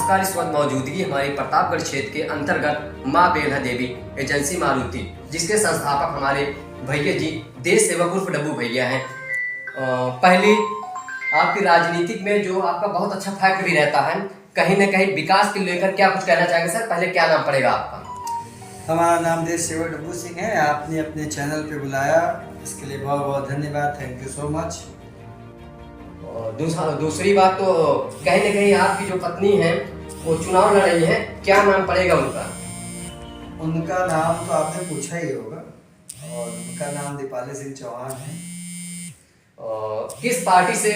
नमस्कार। इस वक्त मौजूदगी हमारी प्रतापगढ़ क्षेत्र के अंतर्गत माँ बेल्हा देवी एजेंसी मारुति, जिसके संस्थापक हमारे भैया जी देश सेवक उर्फ डब्बू भैया हैं। पहली आपकी राजनीतिक में जो आपका बहुत अच्छा फैक्ट भी रहता है, कहीं ना कहीं विकास के लेकर क्या कुछ कहना चाहेंगे सर? पहले क्या नाम पड़ेगा आपका? हमारा नाम देश सेवक डब्बू सिंह है। आपने अपने चैनल पे बुलाया, इसके लिए बहुत बहुत धन्यवाद। Thank you so much. दूसरी बात, तो कहीं ना कहीं आपकी जो पत्नी है वो चुनाव लड़ रही है, क्या नाम पड़ेगा उनका? उनका नाम तो आपने पूछा ही होगा, और उनका नाम दीपाली सिंह चौहान है। किस पार्टी से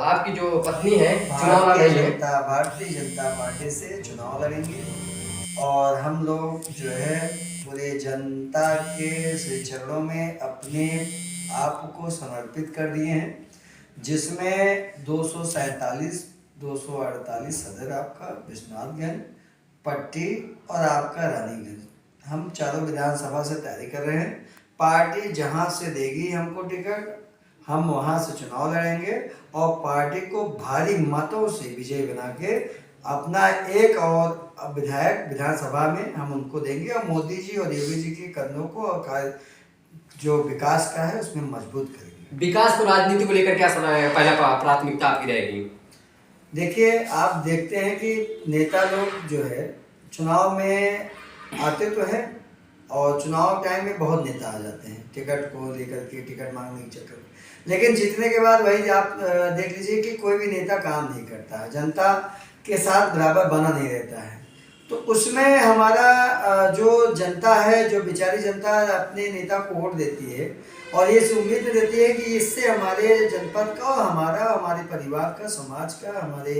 आपकी जो पत्नी है चुनाव लड़ रही है? भारतीय जनता पार्टी से चुनाव लड़ेंगे, और हम लोग जो है पूरे जनता के श्री चरणों में अपने आप को समर्पित कर दिए हैं, जिसमें 248 सदर आपका विश्वनाथगंज, पट्टी और आपका रानीगंज, हम चारों विधानसभा से तैयारी कर रहे हैं। पार्टी जहां से देगी हमको टिकट, हम वहां से चुनाव लड़ेंगे और पार्टी को भारी मतों से विजय बना के अपना एक और विधायक विधानसभा में हम उनको देंगे, और मोदी जी और योगी जी के कदमों को और जो विकास का है उसमें मजबूत करेंगे। विकास को राजनीति को लेकर क्या पहला प्राथमिकता आपकी रहेगी? देखिए, आप देखते हैं कि नेता लोग जो है चुनाव में आते तो हैं, और चुनाव टाइम में बहुत नेता आ जाते हैं टिकट को लेकर के, टिकट मांगने के चक्कर में, लेकिन जीतने के बाद वही आप देख लीजिए कि कोई भी नेता काम नहीं करता है, जनता के साथ बराबर बना नहीं रहता है। तो उसमें हमारा जो जनता है, जो बेचारी जनता अपने नेता को वोट देती है और ये उम्मीद में देती है कि इससे हमारे जनपद का और हमारे परिवार का, समाज का, हमारे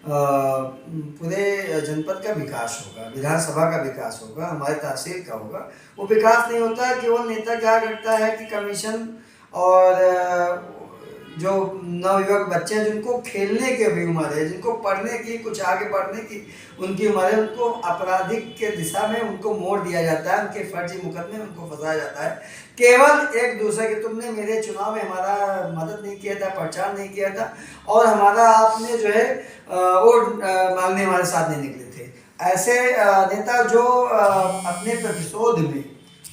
पूरे जनपद का विकास होगा, विधानसभा का विकास होगा, हमारे तहसील का होगा। वो विकास नहीं होता, केवल नेता क्या करता है कि कमीशन और जो नवयुवक बच्चे हैं जिनको खेलने की अभी उम्र है, जिनको पढ़ने की, कुछ आगे बढ़ने की उनकी उम्र है, उनको आपराधिक के दिशा में उनको मोड़ दिया जाता है, उनके फर्जी मुकदमे में उनको फंसाया जाता है, केवल एक दूसरे के तुमने मेरे चुनाव में हमारा मदद नहीं किया था, प्रचार नहीं किया था, और हमारा आपने जो है वोट मांगने हमारे साथ नहीं निकले थे। ऐसे नेता जो अपने प्रतिशोध में,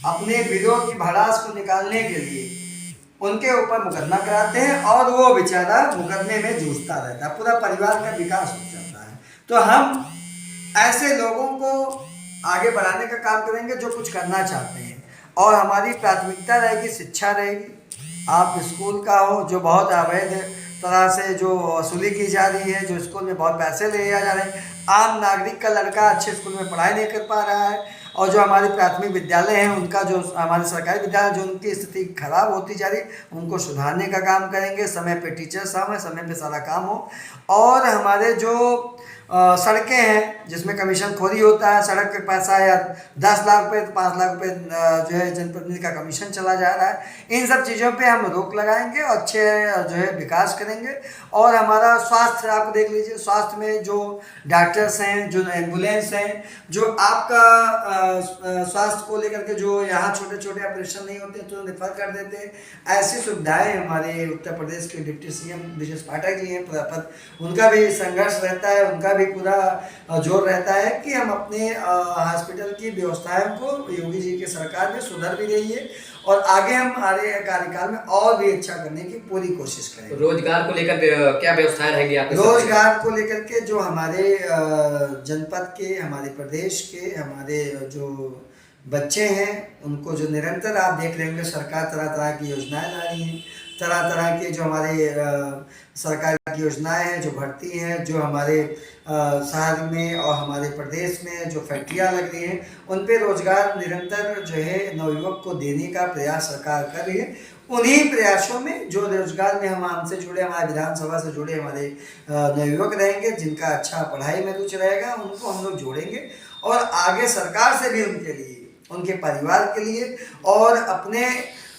अपने विरोध की भड़ास को निकालने के लिए उनके ऊपर मुकदमा कराते हैं, और वो बेचारा मुकदमे में जूझता रहता है, पूरा परिवार का विकास हो जाता है। तो हम ऐसे लोगों को आगे बढ़ाने का काम करेंगे जो कुछ करना चाहते हैं, और हमारी प्राथमिकता रहेगी शिक्षा रहेगी। आप स्कूल का हो जो बहुत अवैध तरह से जो वसूली की जा रही है, जो स्कूल में बहुत पैसे लिए जा रहे हैं, आम नागरिक का लड़का अच्छे स्कूल में पढ़ाई नहीं कर पा रहा है, और जो हमारे प्राथमिक विद्यालय हैं उनका, जो हमारे सरकारी विद्यालय जो उनकी स्थिति खराब होती जा रही, उनको सुधारने का काम करेंगे। समय पे टीचर्स आए, समय पे सारा काम हो, और हमारे जो सड़कें हैं जिसमें कमीशन खोरी होता है, सड़क का पैसा या 10 लाख रुपये, 5 लाख रुपये जो है जनप्रतिनिधि का कमीशन चला जा रहा है, इन सब चीज़ों पे हम रोक लगाएंगे और अच्छे जो है विकास करेंगे। और हमारा स्वास्थ्य, आप देख लीजिए, स्वास्थ्य में जो डॉक्टर्स हैं, जो एम्बुलेंस हैं, जो आपका स्वास्थ्य को लेकर के जो यहाँ छोटे छोटे ऑपरेशन नहीं होते तो रेफर कर देते हैं, ऐसी सुविधाएँ हमारे उत्तर प्रदेश के डिप्टी सीएम ब्रजेश पाठक जी हैं, उनका भी संघर्ष रहता है, उनका भी पूरा जोर रहता है कि हम अपने हॉस्पिटल की व्यवस्थाओं को योगी जी की सरकार में सुधर भी रही है, और आगे हम हमारे कार्यकाल में और भी अच्छा करने की पूरी कोशिश करेंगे। रोजगार को लेकर क्या व्यवस्थाएं रहेंगी आपके? रोजगार को लेकर के जो हमारे जनपद के, हमारे प्रदेश के, हमारे जो बच्चे हैं, उनको जो निरंतर आप देख रहे होंगे सरकार तरह तरह की योजनाएं ला रही हैं, तरह तरह के जो हमारे सरकार की योजनाएं हैं, जो भर्ती हैं, जो हमारे शहर में और हमारे प्रदेश में जो फैक्ट्रियां लग रही हैं, उन पे रोजगार निरंतर जो है नवयुवक को देने का प्रयास सरकार कर रही है। उन्हीं प्रयासों में जो रोजगार में हम हमसे जुड़े, हमारे विधानसभा से जुड़े हमारे नवयुवक रहेंगे, जिनका अच्छा पढ़ाई में रुचि रहेगा, उनको हम लोग जोड़ेंगे, और आगे सरकार से भी उनके लिए, उनके परिवार के लिए, और अपने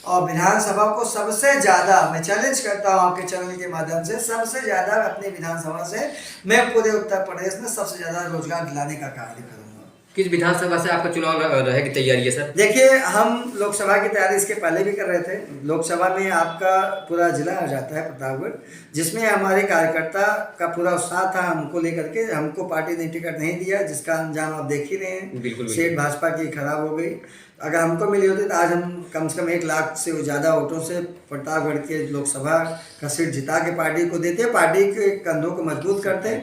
और विधानसभा को सबसे ज़्यादा मैं चैलेंज करता हूँ आपके चैनल के माध्यम से, सबसे ज़्यादा अपने विधानसभा से मैं पूरे उत्तर प्रदेश में सबसे ज़्यादा रोजगार दिलाने का कार्य करूँगा। किस विधानसभा से आपका चुनाव रहेगी तैयारी है सर? देखिए, हम लोकसभा की तैयारी इसके पहले भी कर रहे थे। लोकसभा में आपका पूरा जिला आ जाता है प्रतापगढ़, जिसमें हमारे कार्यकर्ता का पूरा उत्साह था हमको लेकर के। हमको पार्टी ने टिकट नहीं दिया, जिसका अंजाम आप देख ही रहे हैं। बिल्कुल। सीट भाजपा की खराब हो गई। अगर हमको मिली होती तो आज हम कम से कम 1 लाख से ज़्यादा वोटों से प्रतापगढ़ के लोकसभा का सीट जिता के पार्टी को देते, पार्टी के कंधों को मजबूत करते।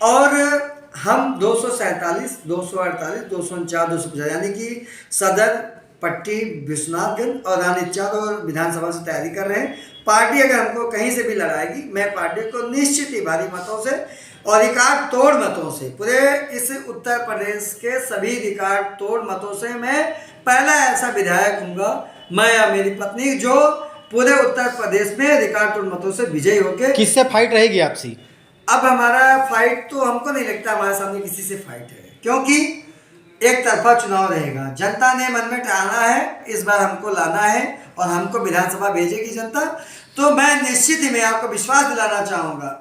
और हम 247, 248, 249, 250 यानी कि सदर, पट्टी, विश्वनाथगंज और रानीचांद और विधानसभा से तैयारी कर रहे हैं। पार्टी अगर हमको कहीं से भी लड़ाएगी, मैं पार्टी को निश्चित ही भारी मतों से और रिकॉर्ड तोड़ मतों से, पूरे इस उत्तर प्रदेश के सभी रिकॉर्ड तोड़ मतों से मैं पहला ऐसा विधायक हूँगा, मैं या मेरी पत्नी, जो पूरे उत्तर प्रदेश में रिकॉर्ड तोड़ मतों से विजयी होके। किससे फाइट रहेगी आपसी? अब हमारा फाइट तो हमको नहीं लगता हमारे सामने किसी से फाइट है, क्योंकि एक तरफा चुनाव रहेगा। जनता ने मन में ठाना है, इस बार हमको लाना है और हमको विधानसभा भेजेगी जनता। तो मैं निश्चित ही, मैं आपको विश्वास दिलाना चाहूँगा,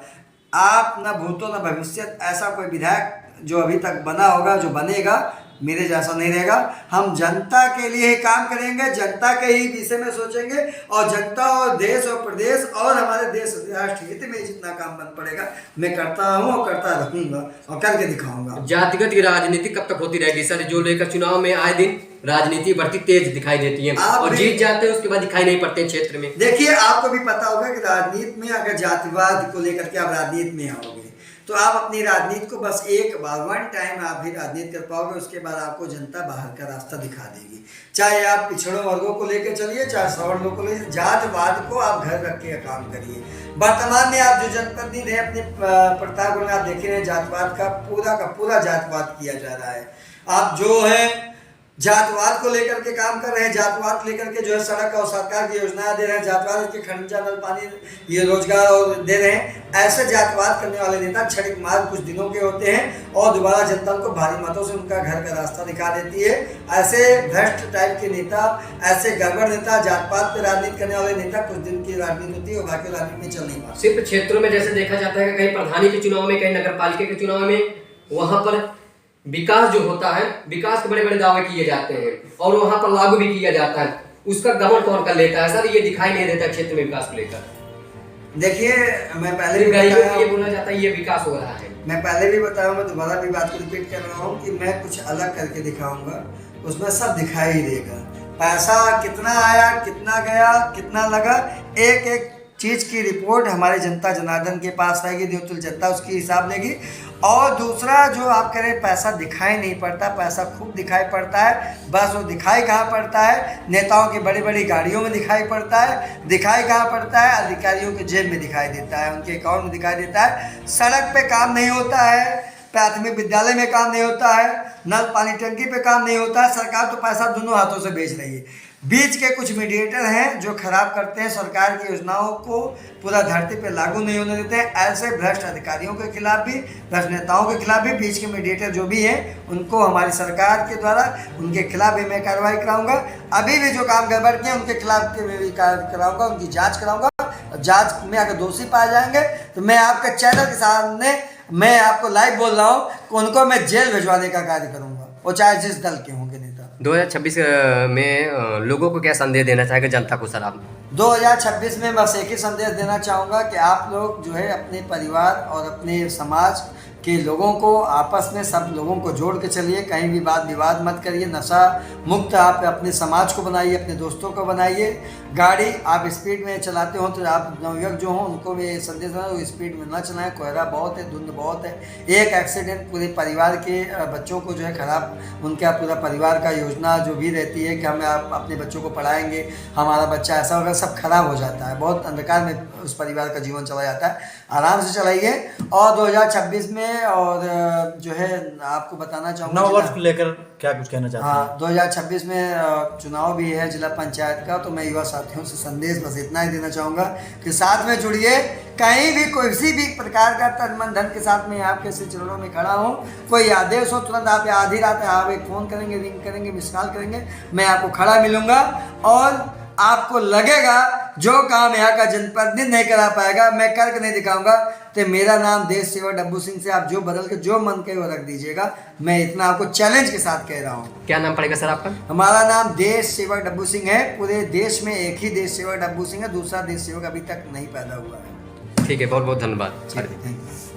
आप न भूतो न भविष्य ऐसा कोई विधायक जो अभी तक बना होगा, जो बनेगा, मेरे जैसा नहीं रहेगा। हम जनता के लिए ही काम करेंगे, जनता के ही विषय में सोचेंगे और जनता और देश और प्रदेश और हमारे देश राष्ट्र हित में जितना काम बन पड़ेगा मैं करता हूँ और करता रहूँगा और करके दिखाऊंगा। जातिगत की राजनीति कब तक होती रहेगी सर, जो लेकर चुनाव में आए दिन राजनीति बढ़ती तेज दिखाई देती है और जीत जाते हैं उसके बाद दिखाई नहीं पड़ते क्षेत्र में? देखिए, आपको भी पता होगा कि राजनीति में अगर जातिवाद को लेकर के आप राजनीति में आओगे तो आप अपनी राजनीति को बस एक बार, वन टाइम आप भी राजनीति कर पाओगे, उसके बाद आपको जनता बाहर का रास्ता दिखा देगी। चाहे आप पिछड़ों वर्गों को लेकर चलिए, चाहे सवर्ण लोगों को लेकर, जातवाद को आप घर रख के काम करिए। वर्तमान में आप जो जनप्रतिनिधि हैं अपने प्रतापगढ़ में, आप देख रहे हैं जातवाद का पूरा जातवाद किया जा रहा है। आप जो है जातवाद को लेकर के काम कर रहे हैं, जातवाद को लेकर के जो है सड़क और सरकार की योजनाएं दे रहे हैं, जातवाद के खनिज नल पानी ये रोजगार और दे रहे हैं। ऐसे जातवाद करने वाले नेता क्षणिक मार्ग कुछ दिनों के होते हैं और दोबारा जनता को भारी मतों से उनका घर का रास्ता दिखा देती है। ऐसे भ्रष्ट टाइप के नेता, ऐसे गड़बड़ नेता, जातपात पे राजनीति करने वाले नेता कुछ दिन की राजनीति होती है और बाकी राजनीति में चल नहीं पाते। सिर्फ क्षेत्रों में जैसे देखा जाता है कि कहीं प्रधानी के चुनाव में, कहीं नगर पालिका के चुनाव में, वहां पर विकास जो होता है, विकास के बड़े बड़े दावे किए जाते हैं और वहां पर लागू भी किया जाता है, उसका गमन कौन कर लेता है सर? ये दिखाई नहीं देता क्षेत्र में विकास को लेकर। देखिए, मैं पहले भी गरीबों के लिए बोला जाता है ये विकास हो रहा है। मैं पहले भी बताया, मैं दोबारा भी बात को रिपीट कर रहा हूँ कि मैं कुछ अलग करके दिखाऊंगा, उसमें सब दिखाई ही देगा। पैसा कितना आया, कितना गया, कितना लगा, एक एक चीज़ की रिपोर्ट हमारे जनता जनार्दन के पास रहेगी, देवतुल जनता उसकी हिसाब लेगी। और दूसरा जो आप कह रहे हैं पैसा दिखाई नहीं पड़ता, पैसा खूब दिखाई पड़ता है। बस वो दिखाई कहाँ पड़ता है? नेताओं की बड़ी बड़ी गाड़ियों में दिखाई पड़ता है। दिखाई कहाँ पड़ता है? अधिकारियों के जेब में दिखाई देता है, उनके अकाउंट में दिखाई देता है। सड़क पे काम नहीं होता है, प्राथमिक विद्यालय में काम नहीं होता है, नल पानी टंकी पे काम नहीं होता है। सरकार तो पैसा दोनों हाथों से बेच रही है। बीच के कुछ मीडिएटर हैं जो खराब करते हैं, सरकार की योजनाओं को पूरा धरती पे लागू नहीं होने देते हैं। ऐसे भ्रष्ट अधिकारियों के खिलाफ भी, भ्रष्ट नेताओं के खिलाफ भी, बीच के मीडिएटर जो भी हैं उनको हमारी सरकार के द्वारा उनके खिलाफ भी मैं कार्रवाई कराऊंगा। अभी भी जो काम गड़बड़ किए उनके खिलाफ भी कराऊंगा, उनकी जाँच कराऊंगा। जाँच में अगर दोषी पाए जाएंगे तो मैं आपके चैनल के सामने मैं आपको लाइव बोल रहा हूँ कि उनको मैं जेल भिजवाने का कार्य करूँगा, वो चाहे जिस दल के होंगे नेता। 2026 में लोगों को क्या संदेश देना चाहेंगे जनता को सर आप? 2026 में बस एक ही संदेश देना चाहूँगा कि आप लोग जो है अपने परिवार और अपने समाज के लोगों को आपस में सब लोगों को जोड़ के चलिए, कहीं भी वाद विवाद मत करिए। नशा मुक्त आप अपने समाज को बनाइए, अपने दोस्तों को बनाइए। गाड़ी आप स्पीड में चलाते हो तो आप नवयुवक जो हों उनको भी संदेश देना, वो स्पीड में ना चलाएं। कोहरा बहुत है, धुंध बहुत है। एक एक्सीडेंट पूरे परिवार के बच्चों को जो है खराब, उनका पूरा परिवार का योजना जो भी रहती है कि हम आप अपने बच्चों को पढ़ाएंगे, हमारा बच्चा ऐसा होगा, सब खराब हो जाता है। बहुत अंधकार में उस परिवार का जीवन चला जाता है। आराम से चलाइए। और 2026 में और जो है आपको बताना चाहूँगा, नव वर्ष को लेकर क्या कुछ कहना चाहते हैं? हाँ, 2026 में चुनाव भी है जिला पंचायत का, तो मैं युवा साथियों से संदेश बस इतना ही देना चाहूँगा कि साथ में जुड़िए। कहीं भी किसी भी प्रकार का तन मन धन के साथ मैं आपके से चरणों में खड़ा हूँ। कोई आदेश हो तुरंत आप आधी रात आप एक फ़ोन करेंगे, रिंग करेंगे, मिस कॉल करेंगे, मैं आपको खड़ा मिलूँगा और आपको लगेगा जो काम यहाँ का जनप्रतिनिधि नहीं करा पाएगा, मैं करके नहीं दिखाऊंगा, तो मेरा नाम देश सेवक डब्बू सिंह से आप जो बदल के जो मन के वो रख दीजिएगा। मैं इतना आपको चैलेंज के साथ कह रहा हूँ। क्या नाम पड़ेगा सर आपका? हमारा नाम देश सेवक डब्बू सिंह है। पूरे देश में एक ही देश सेवक डब्बू सिंह है, दूसरा देश सेवक अभी तक नहीं पैदा हुआ है। ठीक है, बहुत बहुत धन्यवाद। Thank you.